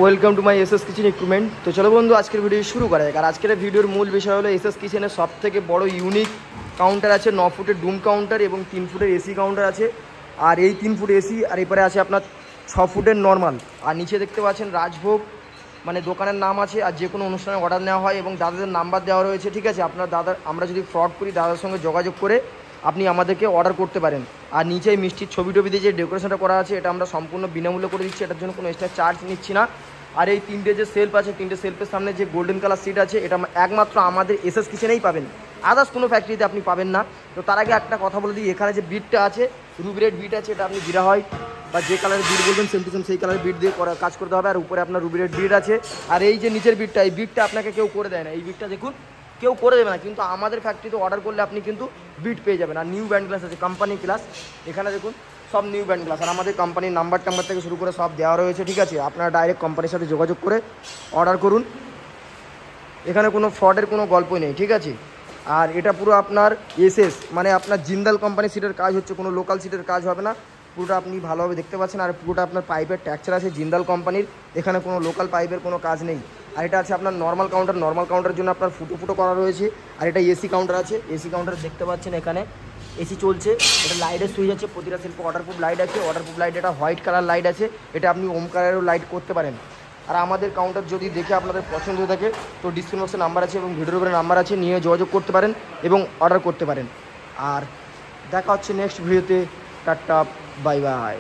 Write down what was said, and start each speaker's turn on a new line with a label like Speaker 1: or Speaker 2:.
Speaker 1: Welcome to my SS kitchen equipment. তো চলো বন্ধু, আজকের ভিডিও শুরু করা যাক। আর আজকের ভিডিওর মূল বিষয় হলো এসএস কিচেনের সবথেকে বড় ইউনিক কাউন্টার আছে। 9 ফুটের ডুম কাউন্টার এবং 3 ফুটের এসি কাউন্টার আছে। আর এই 3 ফুট এসি আর এরপরে আছে আপনার 6 ফুটের নর্মাল। আর নিচে দেখতে পাচ্ছেন রাজভোগ মানে দোকানের নাম আছে। আর যে কোনো অনুষ্ঠানে অর্ডার নেওয়া হয় এবং দাদাদের নাম্বার দেওয়া রয়েছে, ঠিক আছে। আপনার দাদা, আমরা যদি ফ্রড করি দাদার সঙ্গে যোগাযোগ করে আপনি আমাদেরকে অর্ডার করতে পারেন। আর নিচে মিষ্টির ছবি টবি দিয়ে যে ডেকোরেশনটা করা আছে এটা আমরা সম্পূর্ণ বিনামূল্যে করে দিচ্ছি, এটার জন্য কোনো এক্সট্রা চার্জ নিচ্ছি না। আর এই 3টে যে সেলফ আছে, 3টে সেলফের সামনে যে গোল্ডেন কালার সিট আছে এটা একমাত্র আমাদের এসএস কিচেনেই পাবেন, আদার্স কোনো ফ্যাক্টরিতে আপনি পাবেন না। তো তার আগে একটা কথা বলে দিই, এখানে যে বিটটা আছে রুবি রেড বিট আছে, এটা আপনি জিরা হয় বা যে কালারের বিট বলবেন সেম টু সেম সেই কালারের বিট দিয়ে কাজ করতে হবে। আর উপরে আপনার রুবি রেড বিট আছে। আর এই যে নিচের বিটটা, এই বিটটা আপনাকে কেউ করে দেয় না। এই বিটটা দেখুন কেউ করে দেবে না, কিন্তু আমাদের ফ্যাক্টরিতে অর্ডার করলে আপনি কিন্তু বিট পেয়ে যাবেন। আর নিউ ব্যান্ড গ্লাস আছে, কোম্পানি গ্লাস, এখানে দেখুন সব নিউ ব্যান্ড গ্লাস। আর আমাদের কোম্পানির নাম্বার থেকে শুরু করে সব দেওয়া রয়েছে, ঠিক আছে। আপনারা ডাইরেক্ট কোম্পানির সাথে যোগাযোগ করে অর্ডার করুন, এখানে কোনো ফ্রডের কোনো গল্পই নেই, ঠিক আছে। আর এটা পুরো আপনার এসএস মানে আপনার জিন্দাল কোম্পানি সিটের কাজ হচ্ছে, কোনো লোকাল সিটের কাজ হবে না। পুরোটা আপনি ভালোভাবে দেখতে পাচ্ছেন। আর পুরোটা আপনার পাইপের টেক্সচার আছে জিন্দাল কোম্পানির, এখানে কোনো লোকাল পাইপের কোনো কাজ নেই। আর এটা আছে আপনার নর্মাল কাউন্টার, নর্মাল কাউন্টারের জন্য আপনার ফুটো করা রয়েছে। আর এটা এসি কাউন্টার আছে, এসি কাউন্টার দেখতে পাচ্ছেন এখানে এসি চলছে। এটা লাইটের সুইচ আছে, প্রতিটা সেলফে ওয়াটারপ্রুফ লাইট আছে। ওয়াটারপ্রুফ লাইট এটা হোয়াইট কালার লাইট আছে, এটা আপনি ওম কালারেরও লাইট করতে পারেন। আর আমাদের কাউন্টার যদি দেখে আপনাদের পছন্দ হয়ে থাকে তো ডিসক্রিপশন বক্সে নাম্বার আছে এবং ভিডিওর উপরে নাম্বার আছে, নিয়ে যোগাযোগ করতে পারেন এবং অর্ডার করতে পারেন। আর দেখা হচ্ছে নেক্সট ভিডিওতে। Tata, bye bye.